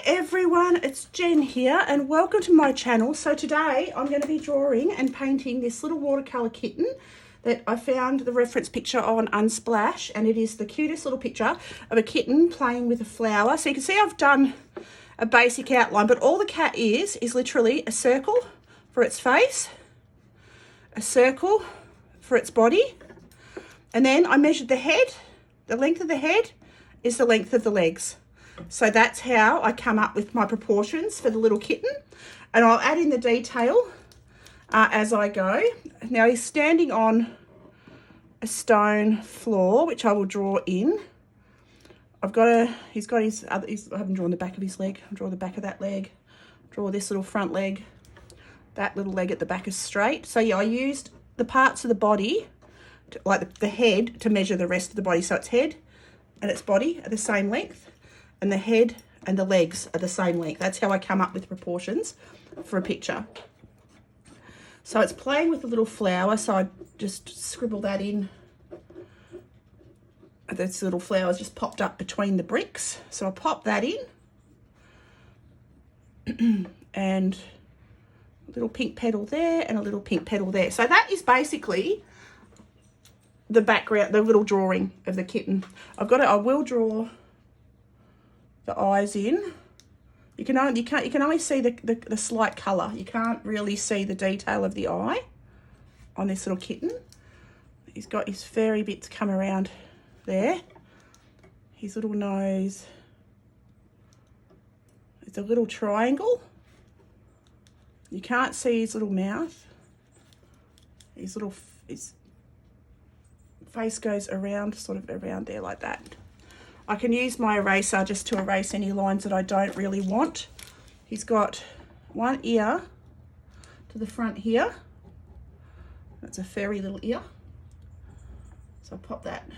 everyone, it's Jen here and welcome to my channel. So today I'm going to be drawing and painting this little watercolor kitten that I found the reference picture on Unsplash, and it is the cutest little picture of a kitten playing with a flower. So you can see I've done a basic outline, but all the cat is literally a circle for its face, a circle for its body, and then I measured the head. The length of the head is the length of the legs. So that's how I come up with my proportions for the little kitten, and I'll add in the detail as I go. Now he's standing on a stone floor, which I will draw in. He's got his other, I haven't drawn the back of his leg. I'll draw the back of that leg, draw this little front leg, that little leg at the back is straight. So yeah, I used the parts of the body, like the head, to measure the rest of the body. So its head and its body are the same length, and the head and the legs are the same length. That's how I come up with proportions for a picture. So it's playing with a little flower, so I just scribble that in. This little flower's just popped up between the bricks, so I pop that in. And a little pink petal there and a little pink petal there. So that is basically the background, the little drawing of the kitten. I will draw the eyes in. You can only see the slight colour. You can't really see the detail of the eye on this little kitten. He's got his furry bits come around there. His little nose. It's a little triangle. You can't see his little mouth. His face goes around, sort of around there like that. I can use my eraser just to erase any lines that I don't really want. He's got one ear to the front here. That's a furry little ear. So I'll pop that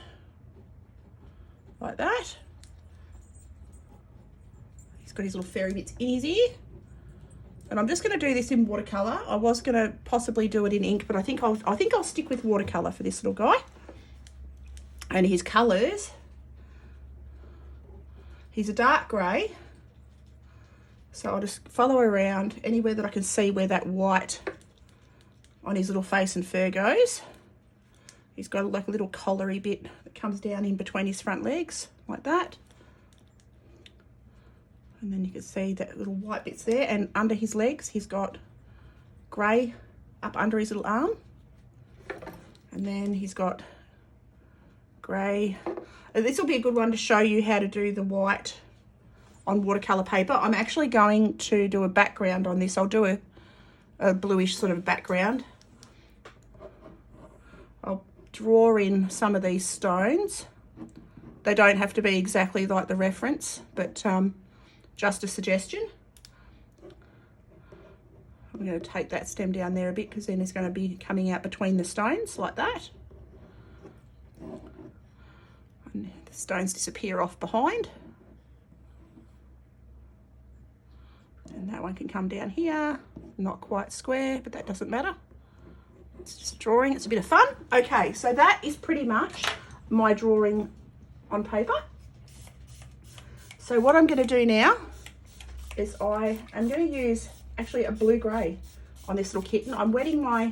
like that. He's got his little furry bits in his ear. And I'm just going to do this in watercolor. I was going to possibly do it in ink, but I think I'll stick with watercolor for this little guy. And his colors. He's a dark grey, so I'll just follow around anywhere that I can see where that white on his little face and fur goes. He's got like a little collary bit that comes down in between his front legs, like that. And then you can see that little white bits there, and under his legs he's got grey up under his little arm. And then he's got grey. This will be a good one to show you how to do the white on watercolor paper. I'm actually going to do a background on this. I'll do a bluish sort of background. I'll draw in some of these stones. They don't have to be exactly like the reference, but just a suggestion. I'm going to take that stem down there a bit, because then it's going to be coming out between the stones like that. And the stones disappear off behind. And that one can come down here. Not quite square, but that doesn't matter. It's just a drawing. It's a bit of fun. Okay, so that is pretty much my drawing on paper. So what I'm going to do now is I am going to use actually a blue-grey on this little kitten. I'm wetting my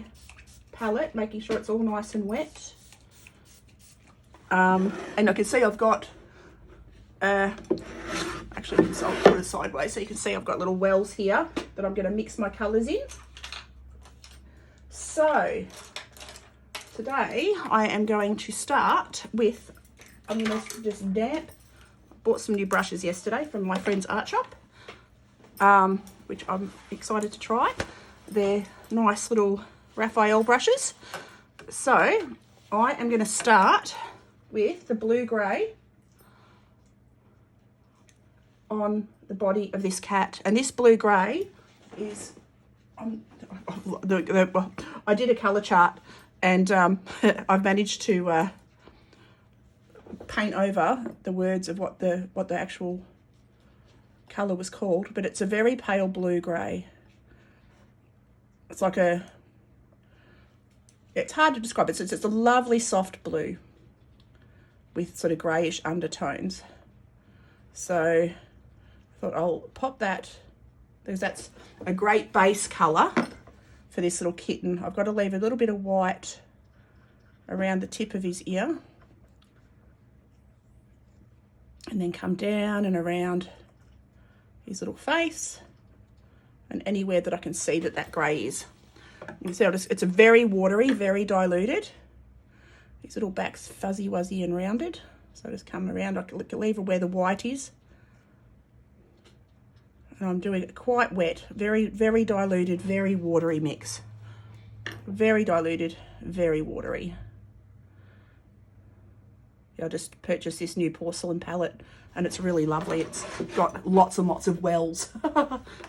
palette, making sure it's all nice and wet. And I can see I've got, actually I'll put it sideways so you can see I've got little wells here that I'm going to mix my colours in. So today I am going to start with, I'm going to just damp. I bought some new brushes yesterday from my friend's art shop, which I'm excited to try. They're nice little Raphael brushes. So I am going to start with the blue-grey on the body of this cat. And this blue-grey is, I did a colour chart, and I've managed to paint over the words of what the actual colour was called, but it's a very pale blue-grey. It's like it's hard to describe. It's a lovely soft blue with sort of greyish undertones. So thought I'll pop that, because that's a great base colour for this little kitten. I've got to leave a little bit of white around the tip of his ear, and then come down and around his little face and anywhere that I can see that that grey is. You can see it's a very watery, very diluted. His little back's fuzzy wuzzy and rounded. So I just come around, I can leave where the white is. And I'm doing it quite wet, very, very diluted, very watery mix. Very diluted, very watery. I just purchased this new porcelain palette and it's really lovely. It's got lots and lots of wells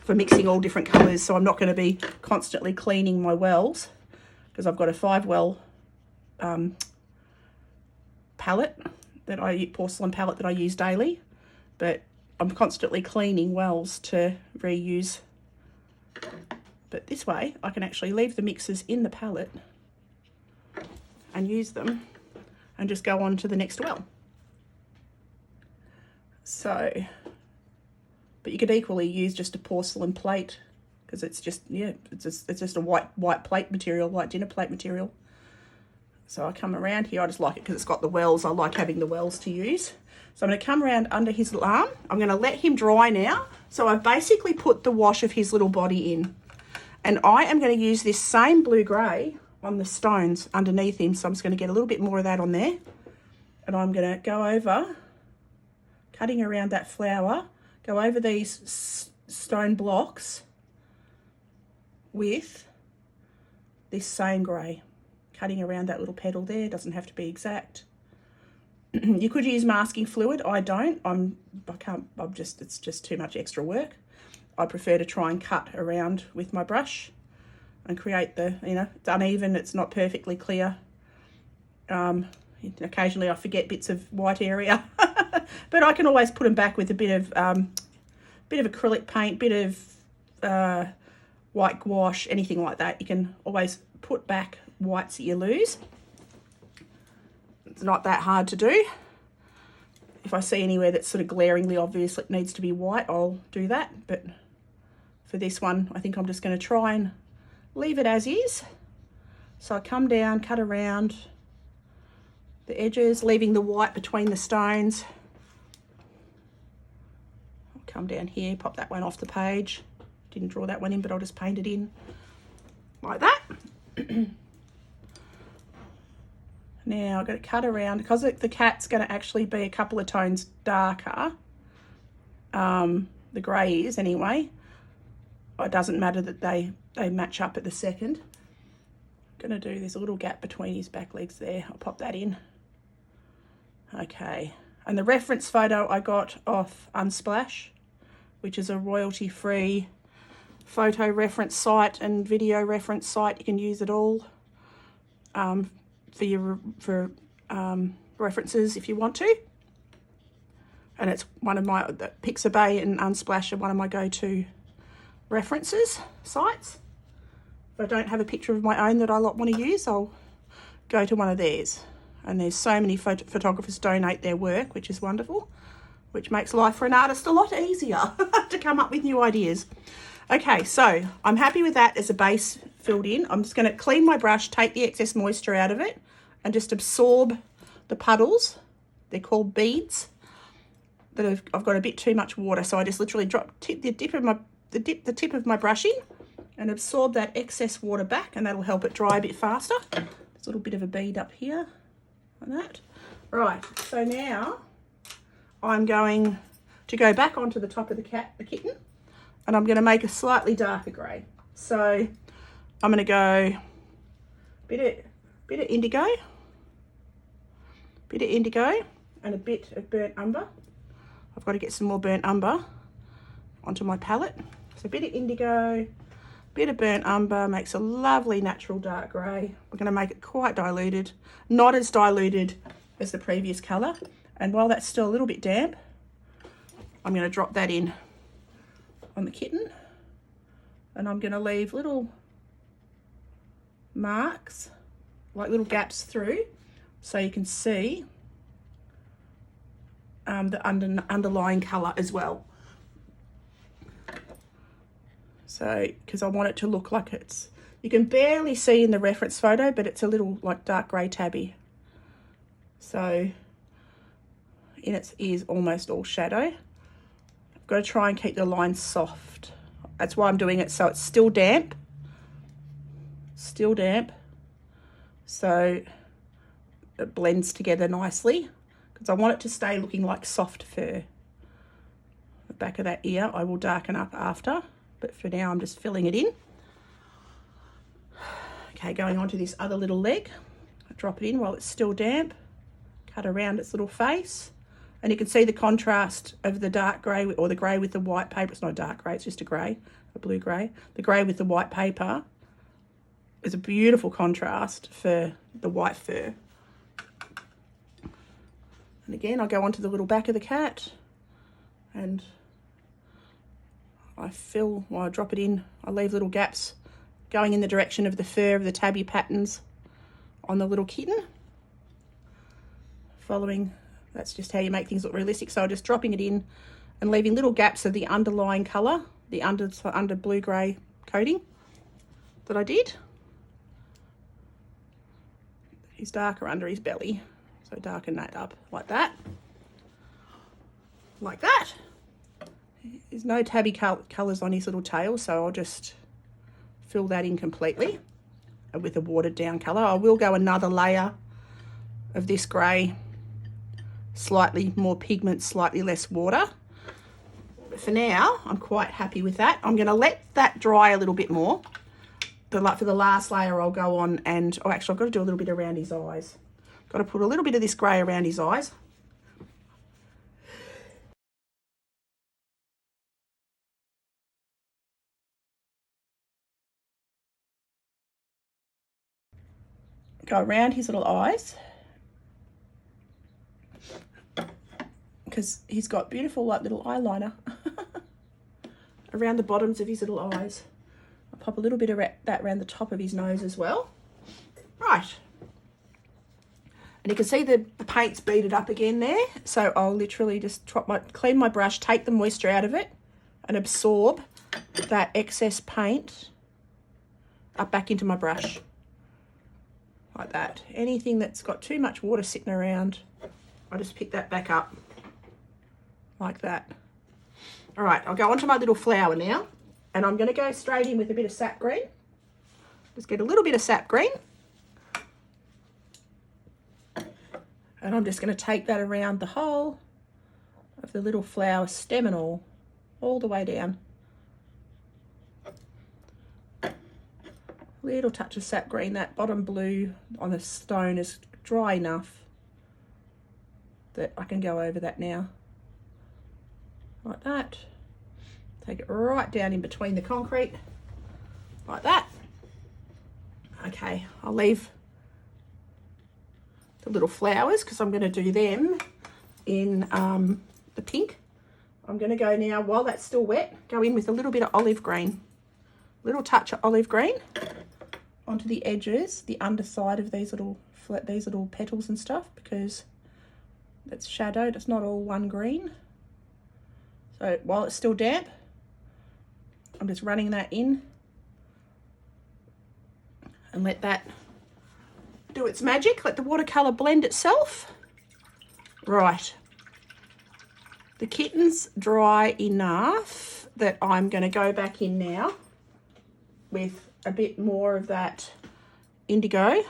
for mixing all different colours, so I'm not going to be constantly cleaning my wells because I've got a 5-well palette porcelain palette that I use daily, but I'm constantly cleaning wells to reuse. But this way I can actually leave the mixes in the palette and use them and just go on to the next well. So, but you could equally use just a porcelain plate because it's just, yeah, it's just a white plate material, white dinner plate material. So I come around here, I just like it because it's got the wells. I like having the wells to use. So I'm going to come around under his arm. I'm going to let him dry now. So I've basically put the wash of his little body in. And I am going to use this same blue-grey on the stones underneath him. So I'm just going to get a little bit more of that on there. And I'm going to go over, cutting around that flower, go over these stone blocks with this same grey. Cutting around that little petal there, doesn't have to be exact. You could use masking fluid. I don't. It's just too much extra work. I prefer to try and cut around with my brush and create the, it's uneven, it's not perfectly clear. Occasionally I forget bits of white area, but I can always put them back with a bit of acrylic paint, bit of white gouache, anything like that. You can always put back whites that you lose. It's not that hard to do. If I see anywhere that's sort of glaringly obvious it needs to be white, I'll do that. But for this one, I think I'm just going to try and leave it as is. So I come down, cut around the edges, leaving the white between the stones. I'll come down here, pop that one off the page. Didn't draw that one in, but I'll just paint it in like that. Now I've got to cut around, because the cat's going to actually be a couple of tones darker, the grey is anyway. It doesn't matter that they match up at the second. I'm going to do this little gap between his back legs there. I'll pop that in. Okay, and the reference photo I got off Unsplash, which is a royalty-free photo reference site and video reference site. You can use it all for references if you want to. And it's one of my, Pixabay and Unsplash are one of my go-to references sites. If I don't have a picture of my own that I want to use, I'll go to one of theirs. And there's so many photographers donate their work, which is wonderful, which makes life for an artist a lot easier to come up with new ideas. Okay, so I'm happy with that as a base filled in. I'm just going to clean my brush, take the excess moisture out of it, and just absorb the puddles. They're called beads that I've got a bit too much water, so I just literally tip the tip of my brush in and absorb that excess water back, and that'll help it dry a bit faster. There's a little bit of a bead up here like that. Right, so now I'm going to go back onto the top of the kitten, and I'm going to make a slightly darker grey. So I'm going to go bit of indigo, and a bit of burnt umber. I've got to get some more burnt umber onto my palette. So a bit of indigo, bit of burnt umber makes a lovely natural dark grey. We're going to make it quite diluted, not as diluted as the previous colour. And while that's still a little bit damp, I'm going to drop that in on the kitten, and I'm going to leave little marks, like little gaps through, so you can see the underlying colour as well. So, because I want it to look like it's, you can barely see in the reference photo, but it's a little like dark grey tabby. So, in its ears, almost all shadow. I've got to try and keep the line soft. That's why I'm doing it so it's still damp. Still damp. So, it blends together nicely. Because I want it to stay looking like soft fur. The back of that ear I will darken up after. But for now, I'm just filling it in. Okay, going on to this other little leg. I drop it in while it's still damp. Cut around its little face. And you can see the contrast of the dark grey, or the grey with the white paper. It's not a dark grey, it's just a grey, a blue grey. The grey with the white paper is a beautiful contrast for the white fur. And again, I go onto the little back of the cat and I fill, while I drop it in, I leave little gaps going in the direction of the fur of the tabby patterns on the little kitten. Following, that's just how you make things look realistic. So I'm just dropping it in and leaving little gaps of the underlying colour, the under blue-grey coating that I did. He's darker under his belly, so darken that up like that. Like that. There's no tabby colours on his little tail, so I'll just fill that in completely with a watered down colour. I will go another layer of this grey, slightly more pigment, slightly less water. But for now, I'm quite happy with that. I'm going to let that dry a little bit more. For the last layer, I'll go on and, oh, actually, I've got to do a little bit around his eyes. Got to put a little bit of this grey around his eyes. Go around his little eyes, because he's got beautiful like little eyeliner around the bottoms of his little eyes. I'll pop a little bit of that around the top of his nose as well. Right. And you can see the paint's beaded up again there. So I'll literally just clean my brush, take the moisture out of it and absorb that excess paint up back into my brush. Like that. Anything that's got too much water sitting around, I just pick that back up like that. All right, I'll go onto my little flower now, and I'm going to go straight in with a bit of sap green. Just get a little bit of sap green. And I'm just going to take that around the whole of the little flower stem and all the way down. Little touch of sap green. That bottom blue on the stone is dry enough that I can go over that now. Like that. Take it right down in between the concrete. Like that. Okay, I'll leave the little flowers because I'm going to do them in the pink. I'm going to go now, while that's still wet, go in with a little bit of olive green. Little touch of olive green onto the edges, the underside of these little petals and stuff, because that's shadowed. It's not all one green. So while it's still damp, I'm just running that in and let that do its magic. Let the watercolour blend itself. Right. The kitten's dry enough that I'm going to go back in now with a bit more of that indigo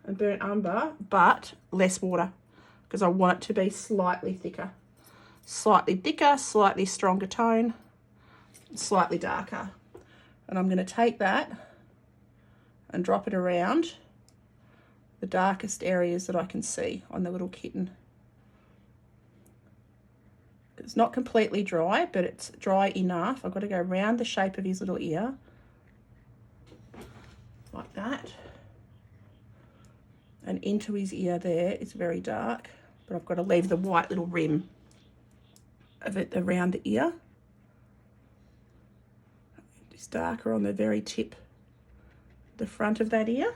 and burnt umber, but less water, because I want it to be slightly thicker. Slightly thicker, slightly stronger tone, slightly darker. And I'm going to take that and drop it around the darkest areas that I can see on the little kitten. It's not completely dry, but it's dry enough. I've got to go around the shape of his little ear, like that. And into his ear there, it's very dark, but I've got to leave the white little rim of it around the ear. It's darker on the very tip, the front of that ear.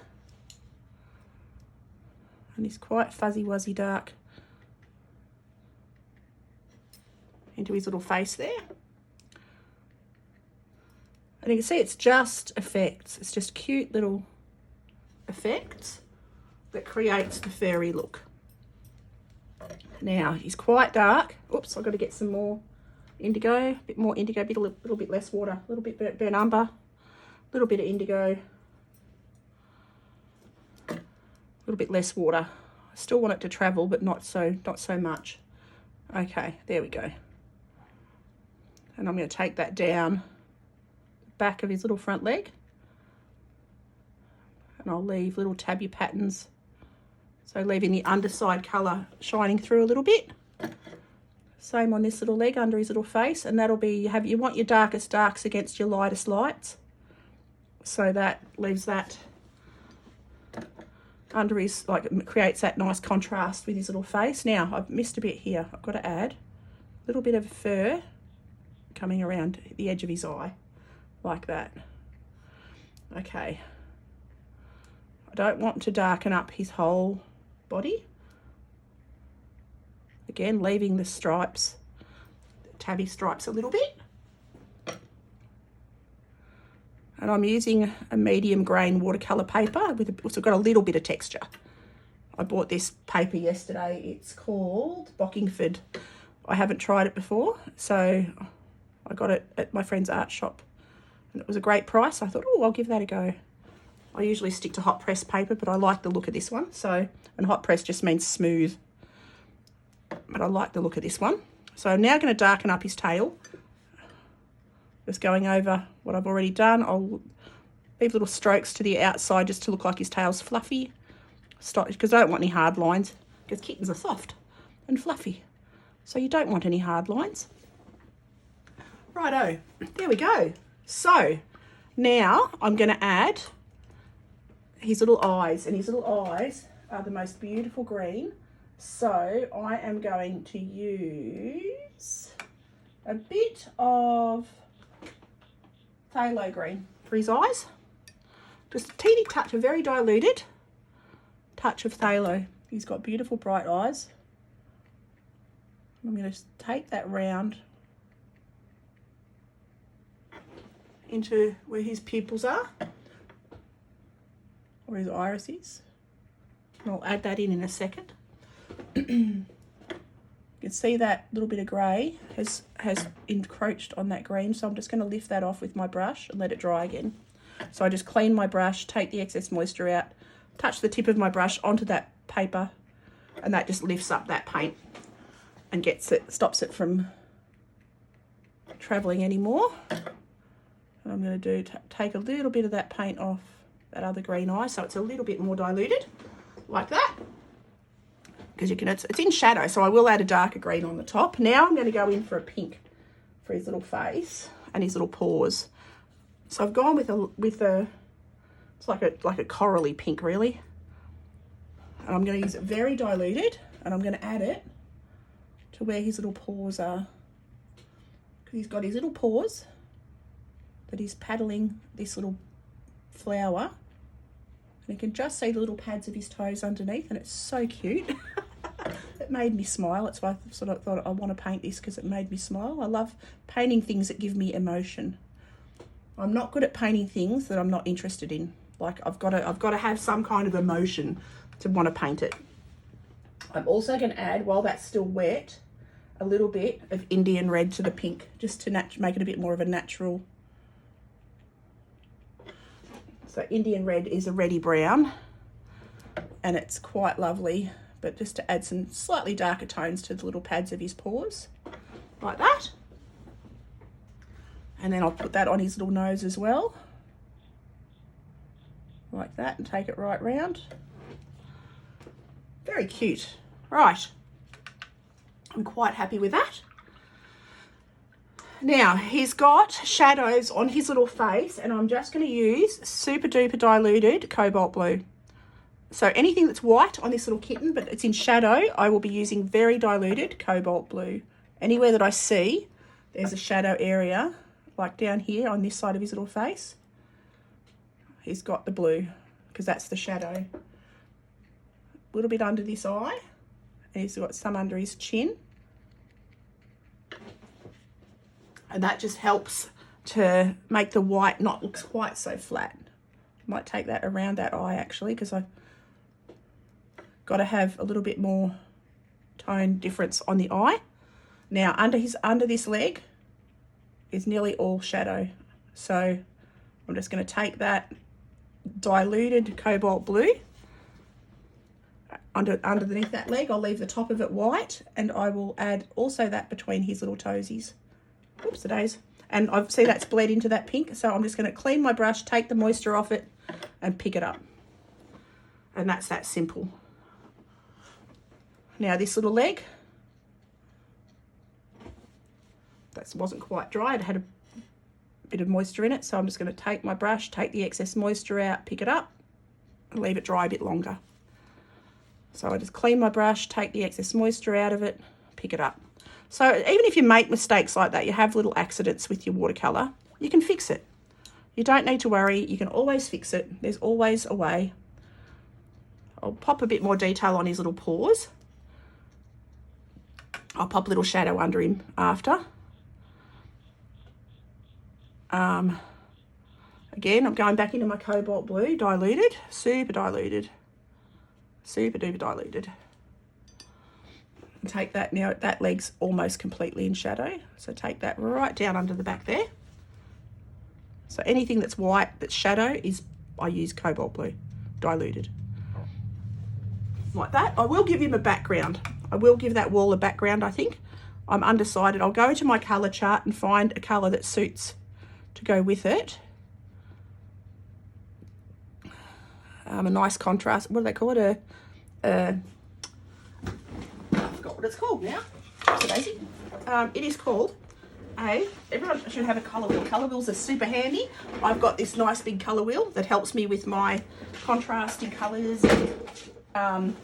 And it's quite fuzzy wuzzy dark into his little face there. And you can see it's just effects. It's just cute little effects that creates the furry look. Now, he's quite dark. Oops, I've got to get some more indigo. A bit more indigo, a little bit less water. A little bit burnt umber. A little bit of indigo. A little bit less water. I still want it to travel, but not so much. Okay, there we go. And I'm going to take that down the back of his little front leg. And I'll leave little tabby patterns. So leaving the underside colour shining through a little bit. Same on this little leg under his little face. And that'll be, you want your darkest darks against your lightest lights. So that leaves that under his, like, it creates that nice contrast with his little face. Now, I've missed a bit here. I've got to add a little bit of fur coming around the edge of his eye, like that. Okay. I don't want to darken up his whole body. Again, leaving the stripes, the tabby stripes a little bit. And I'm using a medium grain watercolor paper with it's got a little bit of texture. I bought this paper yesterday. It's called Bockingford. I haven't tried it before, so I got it at my friend's art shop. And it was a great price. I thought, oh, I'll give that a go. I usually stick to hot press paper, but I like the look of this one. So, and hot press just means smooth. But I like the look of this one. So I'm now going to darken up his tail. Just going over what I've already done. I'll leave little strokes to the outside just to look like his tail's fluffy. Stop, because I don't want any hard lines, because kittens are soft and fluffy. So you don't want any hard lines. Righto, there we go. So now I'm going to add his little eyes, and his little eyes are the most beautiful green. So I am going to use a bit of phthalo green for his eyes. Just a teeny touch, a very diluted touch of phthalo. He's got beautiful bright eyes. I'm going to take that round into where his pupils are, or his iris is. And I'll add that in a second. You can see that little bit of grey has encroached on that green, so I'm just going to lift that off with my brush and let it dry again. So I just clean my brush, take the excess moisture out, touch the tip of my brush onto that paper, and that just lifts up that paint and stops it from travelling anymore. And I'm going to take a little bit of that paint off that other green eye, so it's a little bit more diluted, like that. Because it's in shadow, so I will add a darker green on the top. Now I'm going to go in for a pink for his little face and his little paws. So I've gone with a it's like a corally pink, really. And I'm going to use it very diluted, and I'm going to add it to where his little paws are. Because he's got his little paws that he's paddling this little flower. And you can just see the little pads of his toes underneath, and it's so cute. It made me smile. That's why I sort of thought I want to paint this, because it made me smile. I love painting things that give me emotion. I'm not good at painting things that I'm not interested in. Like I've got to have some kind of emotion to want to paint it. I'm also going to add, while that's still wet, a little bit of Indian red to the pink, just to make it a bit more of a natural. So Indian red is a reddy brown, and it's quite lovely, but just to add some slightly darker tones to the little pads of his paws, like that. And then I'll put that on his little nose as well, like that, and take it right round. Very cute. Right, I'm quite happy with that. Now, he's got shadows on his little face, and I'm just going to use super duper diluted cobalt blue. So anything that's white on this little kitten, but it's in shadow, I will be using very diluted cobalt blue. Anywhere that I see there's a shadow area, like down here on this side of his little face, he's got the blue, because that's the shadow. A little bit under this eye, and he's got some under his chin. And that just helps to make the white not look quite so flat. Might take that around that eye actually, because I've got to have a little bit more tone difference on the eye. Now under this leg is nearly all shadow, so I'm just going to take that diluted cobalt blue underneath that leg. I'll leave the top of it white, and I will add also that between his little toesies. Oops, the days. And I see that's bled into that pink, so I'm just going to clean my brush, take the moisture off it, and pick it up. And that's that simple. Now this little leg, that wasn't quite dry. It had a bit of moisture in it, so I'm just going to take my brush, take the excess moisture out, pick it up, and leave it dry a bit longer. So I just clean my brush, take the excess moisture out of it, pick it up. So even if you make mistakes like that, you have little accidents with your watercolour, you can fix it. You don't need to worry, you can always fix it. There's always a way. I'll pop a bit more detail on his little paws. I'll pop a little shadow under him after. Again, I'm going back into my cobalt blue, diluted, super diluted, super duper diluted. And take that now, that leg's almost completely in shadow. So take that right down under the back there. So anything that's white, that's shadow, I use cobalt blue, diluted. Like that. I will give him a background. I will give that wall a background, I think. I'm undecided. I'll go into my colour chart and find a colour that suits to go with it. A nice contrast. What do they call it? I forgot what it's called now. So Daisy. It is called everyone should have a colour wheel. Colour wheels are super handy. I've got this nice big colour wheel that helps me with my contrasting colours and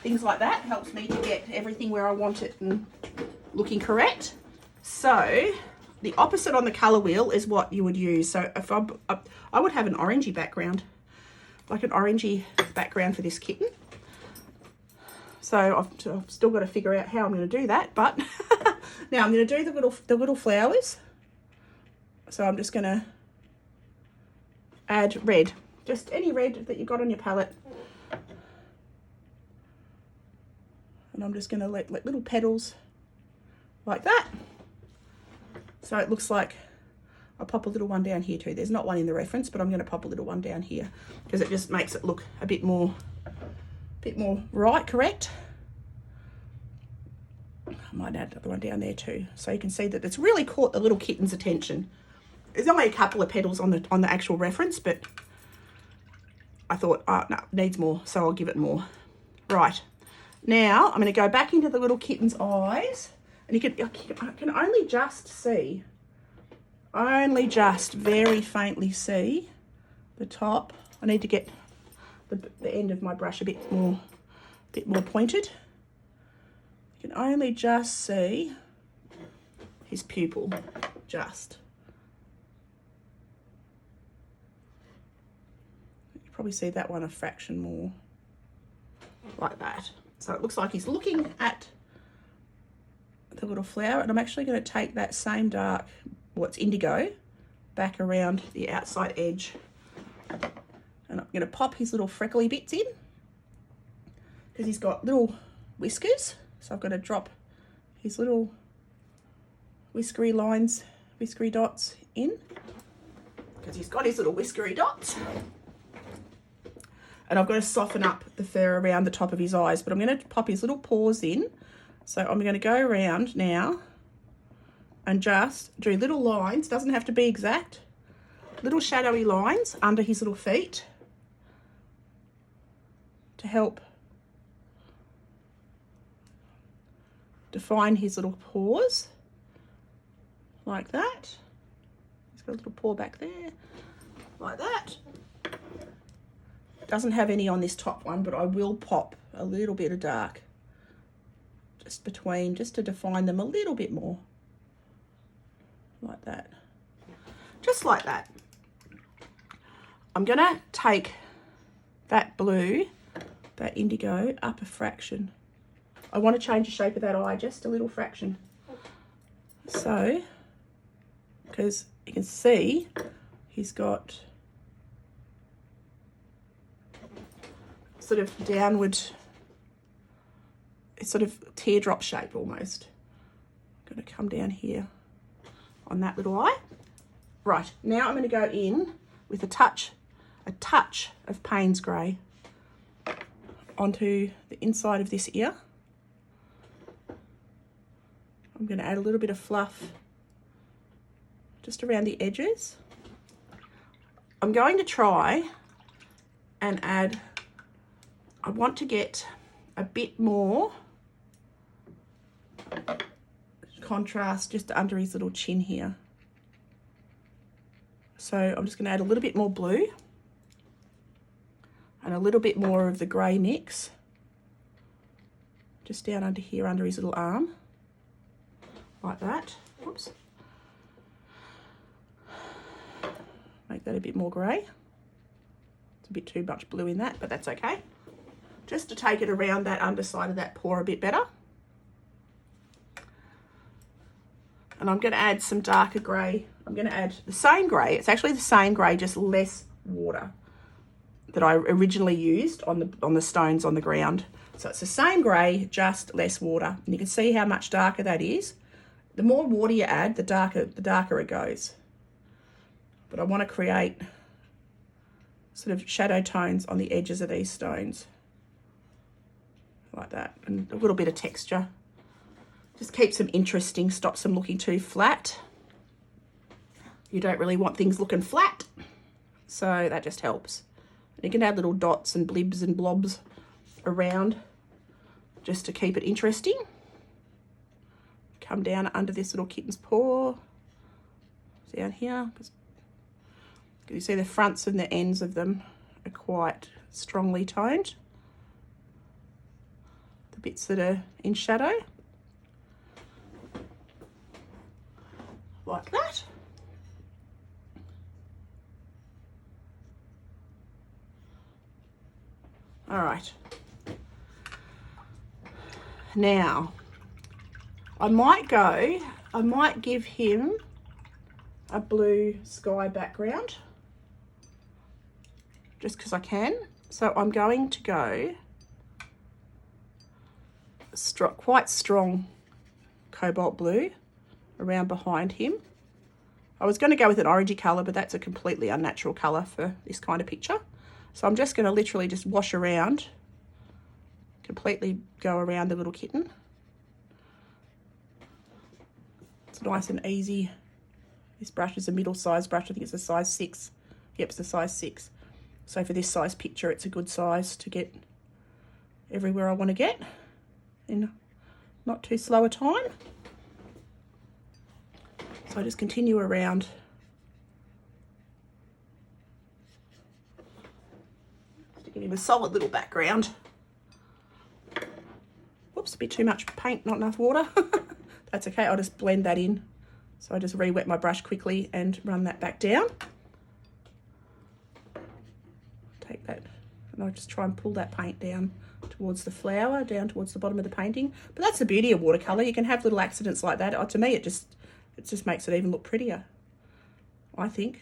things like that. Helps me to get everything where I want it and looking correct. So the opposite on the colour wheel is what you would use. So if I would have an orangey background, like an orangey background for this kitten. So I've still got to figure out how I'm going to do that, but now I'm going to do the little flowers. So I'm just going to add red, just any red that you've got on your palette. And I'm just going to let little petals like that. So it looks like I'll pop a little one down here too. There's not one in the reference, but I'm going to pop a little one down here because it just makes it look a bit more right, correct. I might add another one down there too, so you can see that it's really caught the little kitten's attention. There's only a couple of petals on the actual reference, but I thought, oh no, needs more, so I'll give it more. Right, now I'm going to go back into the little kitten's eyes, and I can only just see, very faintly see the top. I need to get the end of my brush a bit more pointed. You can only just see his pupil, just. You can probably see that one a fraction more, like that. So it looks like he's looking at the little flower, and I'm actually going to take that same dark, what's indigo, back around the outside edge. And I'm going to pop his little freckly bits in because he's got little whiskers. So I've got to drop his little whiskery lines, whiskery dots in because he's got his little whiskery dots. And I've got to soften up the fur around the top of his eyes, but I'm going to pop his little paws in. So I'm going to go around now and just do little lines. Doesn't have to be exact. Little shadowy lines under his little feet to help define his little paws, like that. He's got a little paw back there, like that. Doesn't have any on this top one, but I will pop a little bit of dark just between, just to define them a little bit more, like that, just like that. I'm gonna take that blue, that indigo, up a fraction. I want to change the shape of that eye just a little fraction. So, because you can see he's got sort of downward, it's sort of teardrop shape almost. I'm going to come down here on that little eye. Right, now I'm going to go in with a touch of Payne's Grey onto the inside of this ear. I'm going to add a little bit of fluff just around the edges. I'm going to try and add, I want to get a bit more contrast just under his little chin here. So I'm just going to add a little bit more blue and a little bit more of the grey mix just down under here, under his little arm, like that. Oops. Make that a bit more grey. It's a bit too much blue in that, but that's okay. Just to take it around that underside of that paw a bit better. And I'm going to add some darker grey. I'm going to add the same grey. It's actually the same grey, just less water that I originally used on the stones on the ground. So it's the same grey, just less water. And you can see how much darker that is. The more water you add, the darker it goes. But I want to create sort of shadow tones on the edges of these stones. Like that. And a little bit of texture. Just keeps them interesting, stops them looking too flat. You don't really want things looking flat, so that just helps. You can add little dots and blibs and blobs around just to keep it interesting. Come down under this little kitten's paw, down here. You see the fronts and the ends of them are quite strongly toned. The bits that are in shadow. Like that. All right. Now, I might give him a blue sky background, just because I can. So I'm going to go quite strong cobalt blue around behind him. I was going to go with an orangey colour, but that's a completely unnatural colour for this kind of picture. So I'm just going to literally just wash around, completely go around the little kitten. It's nice and easy. This brush is a middle-sized brush. I think it's a size 6. Yep, it's a size 6. So for this size picture, it's a good size to get everywhere I want to get in not too slow a time. So I just continue around. Just to give him a solid little background. Whoops, a bit too much paint, not enough water. That's okay, I'll just blend that in. So I just re-wet my brush quickly and run that back down. Take that, and I'll just try and pull that paint down towards the flower, down towards the bottom of the painting. But that's the beauty of watercolour. You can have little accidents like that. To me, it just makes it even look prettier, I think.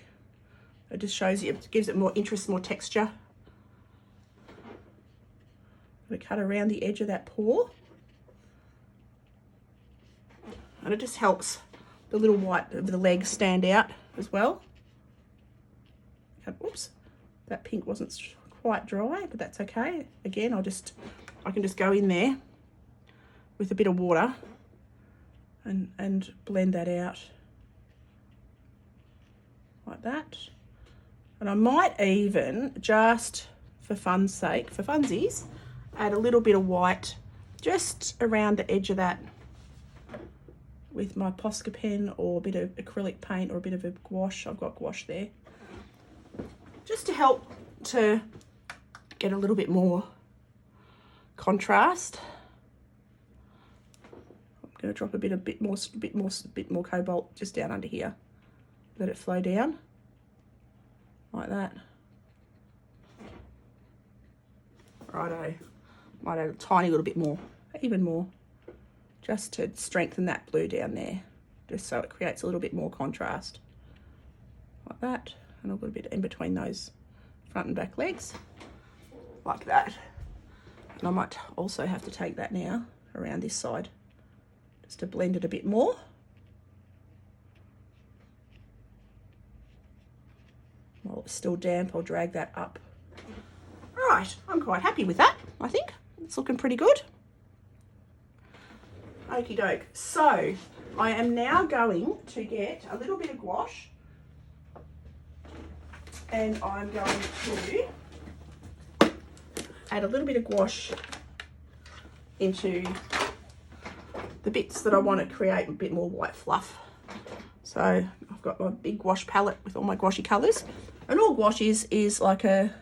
It just shows you, it gives it more interest, more texture. I'm going to cut around the edge of that paw. And it just helps the little white of the legs stand out as well. Oops, that pink wasn't quite dry, but that's okay. Again, I can just go in there with a bit of water and blend that out like that. And I might even, just for fun's sake, for funsies, add a little bit of white just around the edge of that with my Posca pen or a bit of acrylic paint or a bit of a gouache. I've got gouache there. Just to help to get a little bit more contrast. I'm going to drop a bit more cobalt just down under here. Let it flow down like that. Righto. Might add a tiny little bit more, even more, just to strengthen that blue down there, just so it creates a little bit more contrast. like that, and a little bit in between those front and back legs, like that. And I might also have to take that now around this side, just to blend it a bit more. While it's still damp, I'll drag that up. Right, I'm quite happy with that, I think. It's looking pretty good. Okie doke. So I am now going to get a little bit of gouache, and I'm going to add a little bit of gouache into the bits that I want to create a bit more white fluff. So I've got my big gouache palette with all my gouache colours, and all gouache is like a,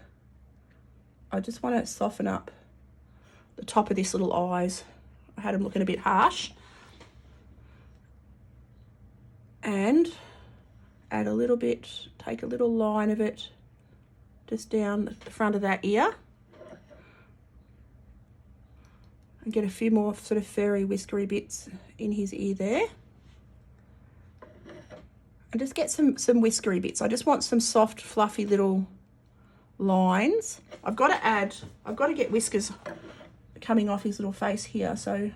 I just want to soften up the top of this little eyes. I had them looking a bit harsh, and add a little bit, take a little line of it just down the front of that ear, and get a few more sort of furry whiskery bits in his ear there. And just get some whiskery bits. I just want some soft, fluffy little lines. I've got to get whiskers coming off his little face here. So I'm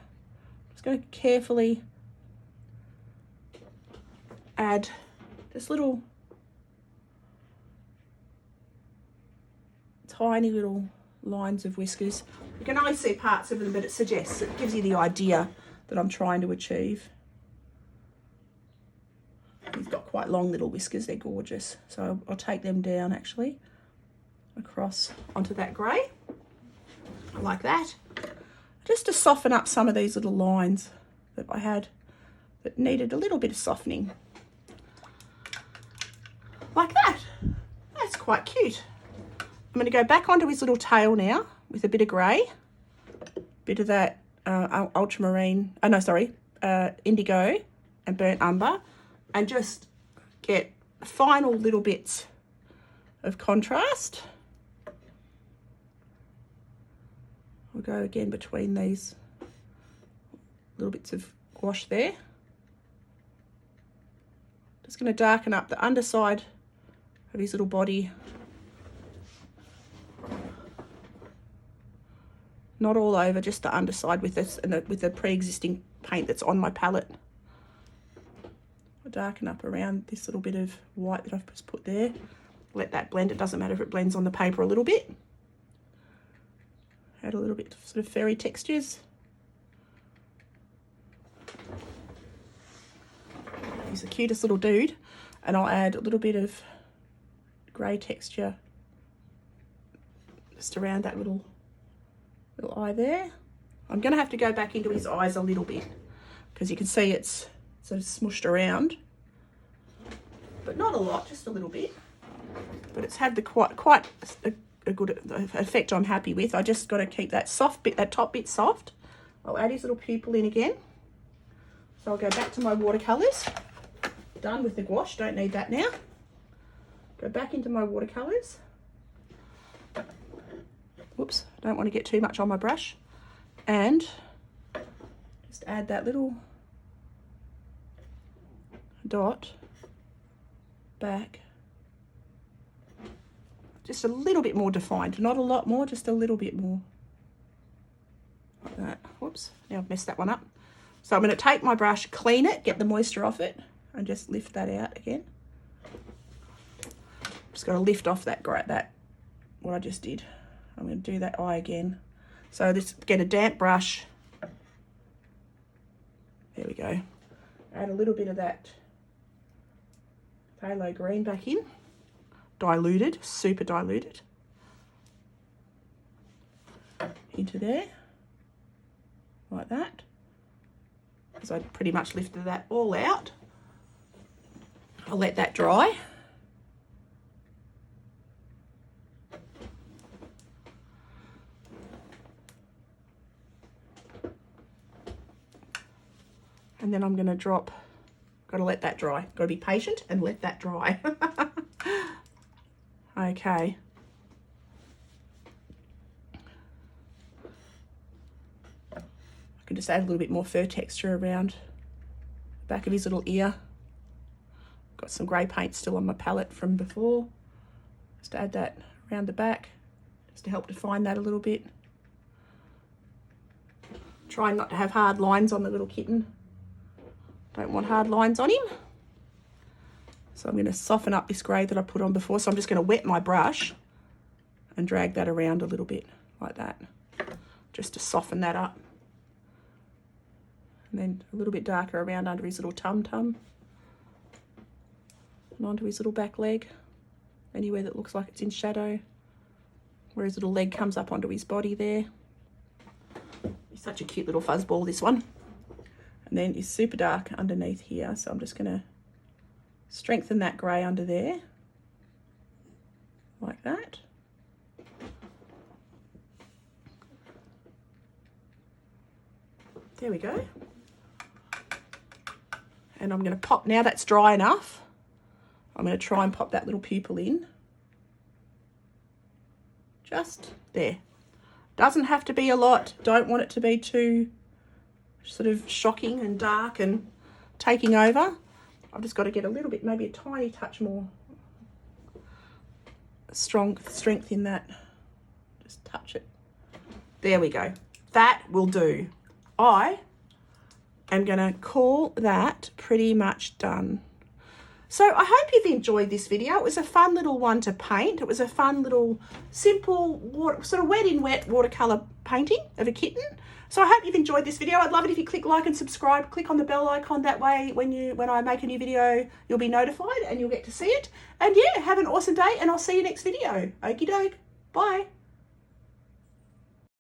just going to carefully add just little tiny little lines of whiskers. You can only see parts of them, but it suggests, it gives you the idea that I'm trying to achieve. He's got quite long little whiskers, they're gorgeous. So I'll take them down actually across onto that grey, like that. Just to soften up some of these little lines that I had that needed a little bit of softening. Like that. That's quite cute. I'm going to go back onto his little tail now with a bit of grey, bit of that ultramarine, indigo and burnt umber, and just get final little bits of contrast. I'll go again between these little bits of gouache there. Just going to darken up the underside of his little body. Not all over, just the underside with this and with the pre-existing paint that's on my palette. I'll darken up around this little bit of white that I've just put there. Let that blend. It doesn't matter if it blends on the paper a little bit. Add a little bit of sort of fairy textures. He's the cutest little dude. And I'll add a little bit of grey texture just around that little eye there. I'm going to have to go back into his eyes a little bit because you can see it's sort of smushed around, but not a lot, just a little bit. But it's had the quite a good effect I'm happy with. I just got to keep that soft bit, that top bit soft. I'll add his little pupil in again. So I'll go back to my watercolours. Done with the gouache, don't need that now. Go back into my watercolours. Whoops, don't want to get too much on my brush. And just add that little dot back. Just a little bit more defined, not a lot more, just a little bit more. Like that. Whoops, now I've messed that one up. So I'm going to take my brush, clean it, get the moisture off it, and just lift that out again. Just got to lift off that what I just did. I'm going to do that eye again. So just get a damp brush. There we go. Add a little bit of that phthalo green back in. Diluted, super diluted. Into there. Like that. Because I pretty much lifted that all out. I'll let that dry. And then I'm going to drop, got to let that dry. Got to be patient and let that dry. Okay. I can just add a little bit more fur texture around the back of his little ear. Got some grey paint still on my palette from before. Just to add that around the back, just to help define that a little bit. Trying not to have hard lines on the little kitten. Don't want hard lines on him. So I'm going to soften up this grey that I put on before. So I'm just going to wet my brush and drag that around a little bit like that, just to soften that up. And then a little bit darker around under his little tum-tum and onto his little back leg, anywhere that looks like it's in shadow, where his little leg comes up onto his body there. He's such a cute little fuzzball, this one. And then it's super dark underneath here, so I'm just going to strengthen that grey under there, like that. There we go. And I'm going to pop, now that's dry enough, I'm going to try and pop that little pupil in. Just there. Doesn't have to be a lot. Don't want it to be too sort of shocking and dark and taking over. I've just got to get a little bit, maybe a tiny touch more strength in that. Just touch it. There we go. That will do. I am going to call that pretty much done. So I hope you've enjoyed this video. It was a fun little one to paint. It was a fun little simple sort of wet in wet watercolor painting of a kitten. So I hope you've enjoyed this video. I'd love it if you click like and subscribe. Click on the bell icon. That way when I make a new video, you'll be notified and you'll get to see it. And yeah, have an awesome day and I'll see you next video. Okie doke. Bye.